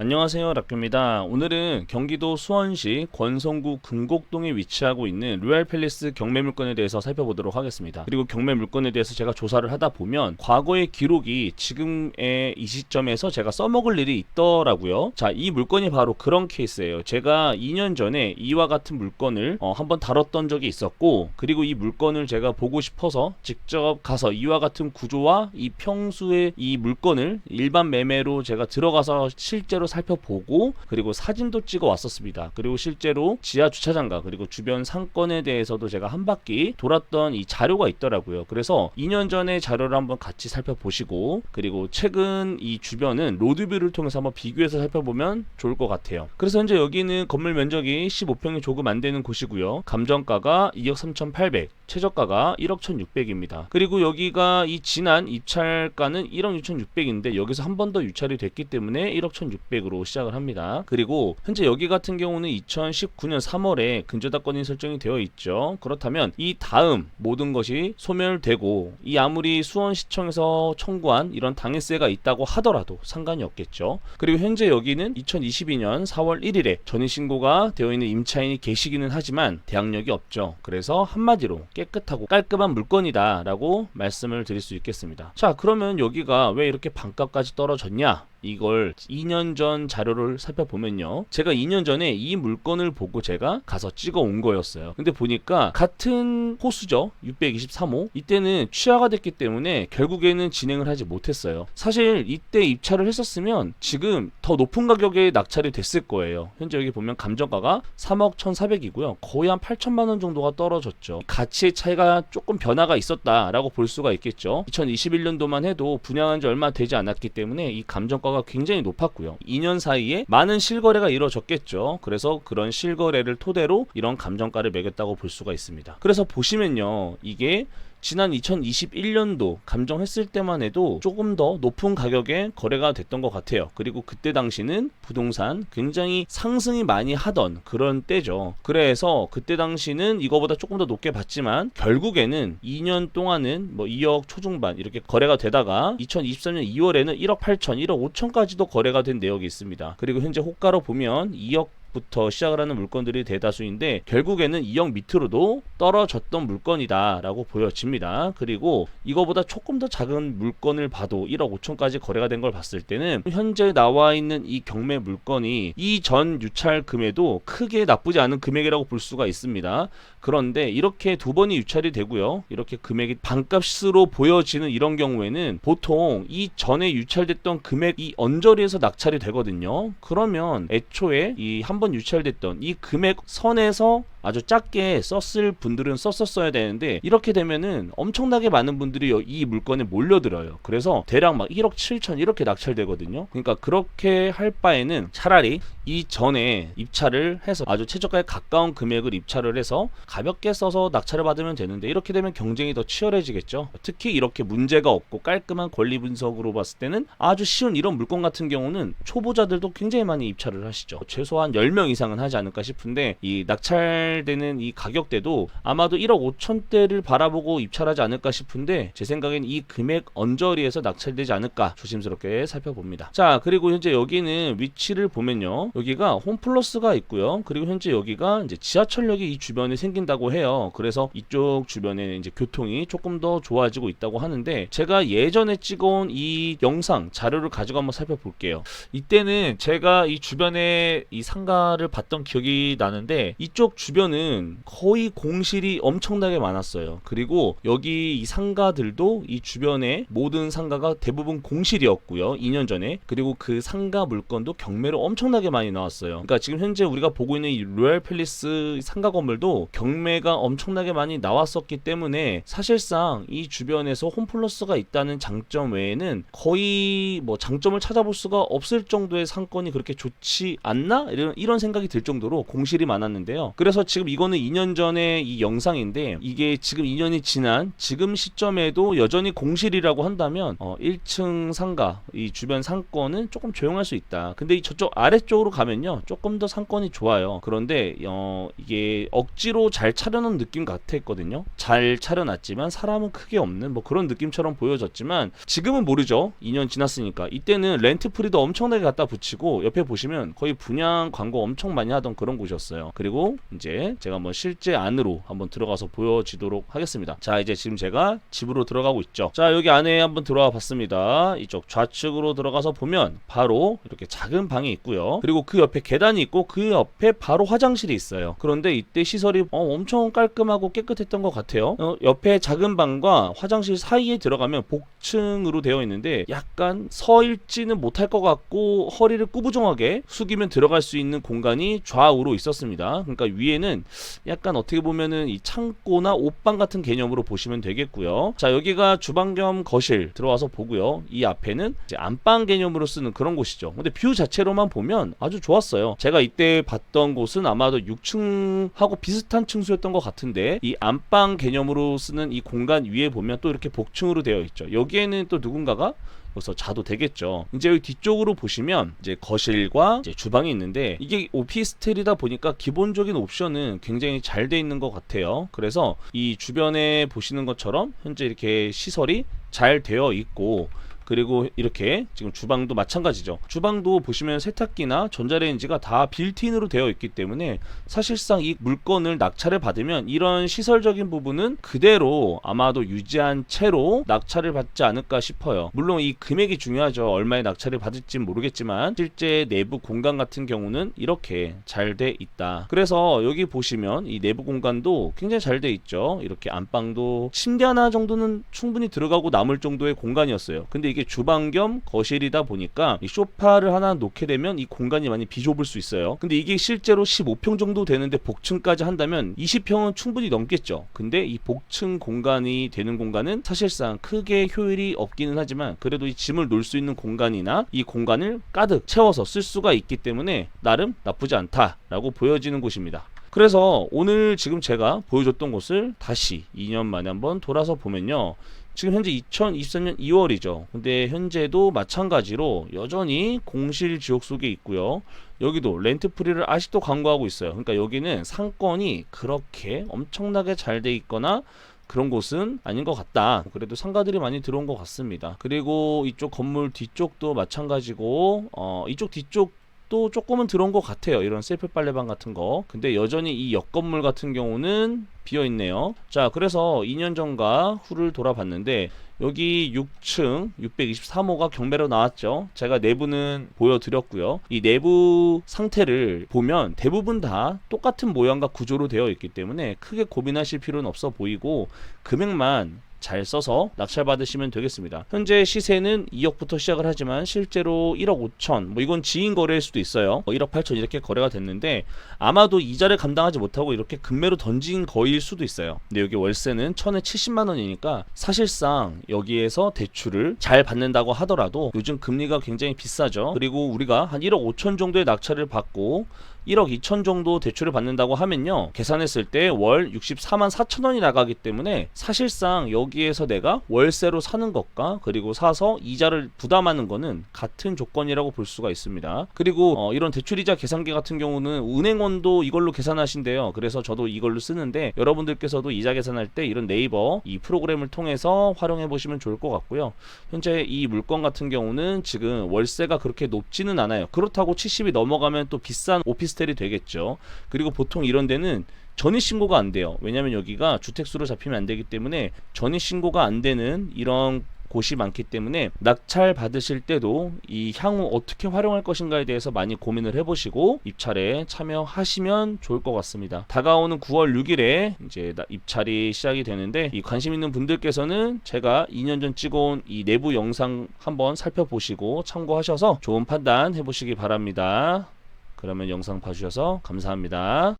안녕하세요, 락규입니다. 오늘은 경기도 수원시 권성구 금곡동에 위치하고 있는 로얄팰리스 경매물건에 대해서 살펴보도록 하겠습니다. 그리고 경매물건에 대해서 제가 조사를 하다 보면 과거의 기록이 지금의 이 시점에서 제가 써먹을 일이 있더라고요. 자, 이 물건이 바로 그런 케이스예요. 제가 2년 전에 이와 같은 물건을 한번 다뤘던 적이 있었고, 그리고 이 물건을 제가 보고 싶어서 직접 가서 이와 같은 구조와 이 평수의 이 물건을 일반 매매로 제가 들어가서 실제로 살펴보고, 그리고 사진도 찍어 왔었습니다. 그리고 실제로 지하 주차장과 그리고 주변 상권에 대해서도 제가 한 바퀴 돌았던 이 자료가 있더라고요. 그래서 2년 전에 자료를 한번 같이 살펴보시고, 그리고 최근 이 주변은 로드뷰를 통해서 한번 비교해서 살펴보면 좋을 것 같아요. 그래서 현재 여기는 건물 면적이 15평이 조금 안 되는 곳이고요. 감정가가 2억 3,800, 최저가가 1억 1,600입니다. 그리고 여기가 이 지난 입찰가는 1억 6,600인데 여기서 한 번 더 유찰이 됐기 때문에 1억 1,600으로 시작을 합니다. 그리고 현재 여기 같은 경우는 2019년 3월에 근저당권이 설정이 되어 있죠. 그렇다면 이 다음 모든 것이 소멸되고, 이 아무리 수원시청에서 청구한 이런 당해세가 있다고 하더라도 상관이 없겠죠. 그리고 현재 여기는 2022년 4월 1일에 전입신고가 되어 있는 임차인이 계시기는 하지만 대항력이 없죠. 그래서 한마디로 깨끗하고 깔끔한 물건이다 라고 말씀을 드릴 수 있겠습니다. 자, 그러면 여기가 왜 이렇게 반값까지 떨어졌냐? 이걸 2년 전 자료를 살펴보면요, 제가 2년 전에 이 물건을 보고 제가 가서 찍어 온 거였어요. 근데 보니까 같은 호수죠, 623호, 이때는 취하가 됐기 때문에 결국에는 진행을 하지 못했어요. 사실 이때 입찰을 했었으면 지금 더 높은 가격에 낙찰이 됐을 거예요. 현재 여기 보면 감정가가 3억 1,400이고요 거의 한 8천만원 정도가 떨어졌죠. 가치의 차이가 조금 변화가 있었다라고 볼 수가 있겠죠. 2021년도만 해도 분양한 지 얼마 되지 않았기 때문에 이 감정가 가 굉장히 높았고요. 2년 사이에 많은 실거래가 이루어졌겠죠. 그래서 그런 실거래를 토대로 이런 감정가를 매겼다고 볼 수가 있습니다. 그래서 보시면요, 이게 지난 2021년도 감정했을 때만 해도 조금 더 높은 가격에 거래가 됐던 것 같아요. 그리고 그때 당시는 부동산 굉장히 상승이 많이 하던 그런 때죠. 그래서 그때 당시는 이거보다 조금 더 높게 봤지만 결국에는 2년 동안은 뭐 2억 초중반 이렇게 거래가 되다가 2023년 2월에는 1억 8천, 1억 5천까지도 거래가 된 내역이 있습니다. 그리고 현재 호가로 보면 2억 부터 시작을 하는 물건들이 대다수인데 결국에는 2억 밑으로도 떨어졌던 물건이다 라고 보여집니다. 그리고 이거보다 조금 더 작은 물건을 봐도 1억 5천까지 거래가 된 걸 봤을 때는 현재 나와 있는 이 경매 물건이 이전 유찰금에도 크게 나쁘지 않은 금액이라고 볼 수가 있습니다. 그런데 이렇게 두 번이 유찰이 되고요, 이렇게 금액이 반값으로 보여지는 이런 경우에는 보통 이 전에 유찰됐던 금액이 언저리에서 낙찰이 되거든요. 그러면 애초에 이 한 번 유찰됐던 이 금액 선에서 아주 작게 썼을 분들은 썼었어야 되는데, 이렇게 되면은 엄청나게 많은 분들이 이 물건에 몰려들어요. 그래서 대략 막 1억 7천 이렇게 낙찰되거든요. 그러니까 그렇게 할 바에는 차라리 이 전에 입찰을 해서 아주 최저가에 가까운 금액을 입찰을 해서 가볍게 써서 낙찰을 받으면 되는데, 이렇게 되면 경쟁이 더 치열해지겠죠. 특히 이렇게 문제가 없고 깔끔한 권리 분석으로 봤을 때는 아주 쉬운 이런 물건 같은 경우는 초보자들도 굉장히 많이 입찰을 하시죠. 최소한 10명 이상은 하지 않을까 싶은데, 이 낙찰되는 이 가격대도 아마도 1억 5천대를 바라보고 입찰하지 않을까 싶은데, 제 생각엔 이 금액 언저리에서 낙찰되지 않을까 조심스럽게 살펴봅니다. 자, 그리고 현재 여기는 위치를 보면요, 여기가 홈플러스가 있고요, 그리고 현재 여기가 이제 지하철역이 이 주변에 생긴다고 해요. 그래서 이쪽 주변에 이제 교통이 조금 더 좋아지고 있다고 하는데, 제가 예전에 찍어온 이 영상 자료를 가지고 한번 살펴볼게요. 이때는 제가 이 주변에 이 상가를 봤던 기억이 나는데, 이쪽 주변은 거의 공실이 엄청나게 많았어요. 그리고 여기 이 상가들도 이 주변에 모든 상가가 대부분 공실이었고요, 2년 전에. 그리고 그 상가 물건도 경매로 엄청나게 많이 나왔어요. 그러니까 지금 현재 우리가 보고 있는 이 로얄팰리스 상가 건물도 경매가 엄청나게 많이 나왔었기 때문에 사실상 이 주변에서 홈플러스가 있다는 장점 외에는 거의 뭐 장점을 찾아볼 수가 없을 정도의 상권이 그렇게 좋지 않나? 이런 생각이 들 정도로 공실이 많았는데요. 그래서 지금 이거는 2년 전의 이 영상인데 이게 지금 2년이 지난 지금 시점에도 여전히 공실이라고 한다면 1층 상가 이 주변 상권은 조금 조용할 수 있다. 근데 이 저쪽 아래쪽으로 가면요 조금 더 상권이 좋아요. 그런데 이게 억지로 잘 차려놓은 느낌 같았거든요. 잘 차려놨지만 사람은 크게 없는 뭐 그런 느낌처럼 보여졌지만 지금은 모르죠. 2년 지났으니까. 이때는 렌트프리도 엄청나게 갖다 붙이고 옆에 보시면 거의 분양 광고 엄청 많이 하던 그런 곳이었어요. 그리고 이제 제가 한번 실제 안으로 한번 들어가서 보여지도록 하겠습니다. 자, 이제 지금 제가 집으로 들어가고 있죠. 자, 여기 안에 한번 들어와 봤습니다. 이쪽 좌측으로 들어가서 보면 바로 이렇게 작은 방이 있고요. 그리고 그 옆에 계단이 있고 그 옆에 바로 화장실이 있어요. 그런데 이때 시설이 엄청 깔끔하고 깨끗했던 것 같아요. 옆에 작은 방과 화장실 사이에 들어가면 복층으로 되어 있는데 약간 서 있지는 못할 것 같고 허리를 꾸부정하게 숙이면 들어갈 수 있는 공간이 좌우로 있었습니다. 그러니까 위에는 약간 어떻게 보면은 이 창고나 옷방 같은 개념으로 보시면 되겠고요. 자, 여기가 주방 겸 거실 들어와서 보고요. 이 앞에는 이제 안방 개념으로 쓰는 그런 곳이죠. 근데 뷰 자체로만 보면 아주 좋았어요. 제가 이때 봤던 곳은 아마도 6층하고 비슷한 층수였던 것 같은데 이 안방 개념으로 쓰는 이 공간 위에 보면 또 이렇게 복층으로 되어 있죠. 여기에는 또 누군가가 여기서 자도 되겠죠. 이제 여기 뒤쪽으로 보시면 이제 거실과 이제 주방이 있는데 이게 오피스텔이다 보니까 기본적인 옵션은 굉장히 잘 돼 있는 것 같아요. 그래서 이 주변에 보시는 것처럼 현재 이렇게 시설이 잘 되어 있고 그리고 이렇게 지금 주방도 마찬가지죠. 주방도 보시면 세탁기나 전자레인지가 다 빌트인으로 되어 있기 때문에 사실상 이 물건을 낙찰을 받으면 이런 시설적인 부분은 그대로 아마도 유지한 채로 낙찰을 받지 않을까 싶어요. 물론 이 금액이 중요하죠. 얼마에 낙찰을 받을지 모르겠지만 실제 내부 공간 같은 경우는 이렇게 잘 돼 있다. 그래서 여기 보시면 이 내부 공간도 굉장히 잘 돼 있죠. 이렇게 안방도 침대 하나 정도는 충분히 들어가고 남을 정도의 공간이었어요. 근데 이게 주방 겸 거실이다 보니까 이 소파를 하나 놓게 되면 이 공간이 많이 비좁을 수 있어요. 근데 이게 실제로 15평 정도 되는데 복층까지 한다면 20평은 충분히 넘겠죠. 근데 이 복층 공간이 되는 공간은 사실상 크게 효율이 없기는 하지만 그래도 이 짐을 놓을 수 있는 공간이나 이 공간을 가득 채워서 쓸 수가 있기 때문에 나름 나쁘지 않다라고 보여지는 곳입니다. 그래서 오늘 지금 제가 보여줬던 곳을 다시 2년 만에 한번 돌아서 보면요. 지금 현재 2023년 2월이죠. 근데 현재도 마찬가지로 여전히 공실 지옥 속에 있고요. 여기도 렌트프리를 아직도 광고하고 있어요. 그러니까 여기는 상권이 그렇게 엄청나게 잘 돼 있거나 그런 곳은 아닌 것 같다. 그래도 상가들이 많이 들어온 것 같습니다. 그리고 이쪽 건물 뒤쪽도 마찬가지고 이쪽 뒤쪽 또 조금은 들어온 것 같아요. 이런 셀프 빨래방 같은 거. 근데 여전히 이 옆 건물 같은 경우는 비어있네요. 자, 그래서 2년 전과 후를 돌아봤는데 여기 6층 623호가 경매로 나왔죠. 제가 내부는 보여드렸고요. 이 내부 상태를 보면 대부분 다 똑같은 모양과 구조로 되어 있기 때문에 크게 고민하실 필요는 없어 보이고 금액만 잘 써서 낙찰 받으시면 되겠습니다. 현재 시세는 2억부터 시작을 하지만 실제로 1억 5천 뭐 이건 지인 거래일 수도 있어요. 1억 8천 이렇게 거래가 됐는데 아마도 이자를 감당하지 못하고 이렇게 금매로 던진 거일 수도 있어요. 근데 여기 월세는 1000에 70만 원이니까 사실상 여기에서 대출을 잘 받는다고 하더라도 요즘 금리가 굉장히 비싸죠. 그리고 우리가 한 1억 5천 정도의 낙찰을 받고 1억 2천 정도 대출을 받는다고 하면요. 계산했을 때 월 64만 4천 원이 나가기 때문에 사실상 여기에서 내가 월세로 사는 것과 그리고 사서 이자를 부담하는 거는 같은 조건이라고 볼 수가 있습니다. 그리고 이런 대출이자 계산기 같은 경우는 은행원도 이걸로 계산하신대요. 그래서 저도 이걸로 쓰는데 여러분들께서도 이자 계산할 때 이런 네이버 이 프로그램을 통해서 활용해 보시면 좋을 것 같고요. 현재 이 물건 같은 경우는 지금 월세가 그렇게 높지는 않아요. 그렇다고 70이 넘어가면 또 비싼 오피스텔이 되겠죠. 그리고 보통 이런 데는 전입신고가 안 돼요. 왜냐면 여기가 주택수로 잡히면 안 되기 때문에 전입신고가 안 되는 이런 곳이 많기 때문에 낙찰 받으실 때도 이 향후 어떻게 활용할 것인가에 대해서 많이 고민을 해보시고 입찰에 참여하시면 좋을 것 같습니다. 다가오는 9월 6일에 이제 입찰이 시작이 되는데 이 관심 있는 분들께서는 제가 2년 전 찍어온 이 내부 영상 한번 살펴보시고 참고하셔서 좋은 판단 해보시기 바랍니다. 그러면 영상 봐주셔서 감사합니다.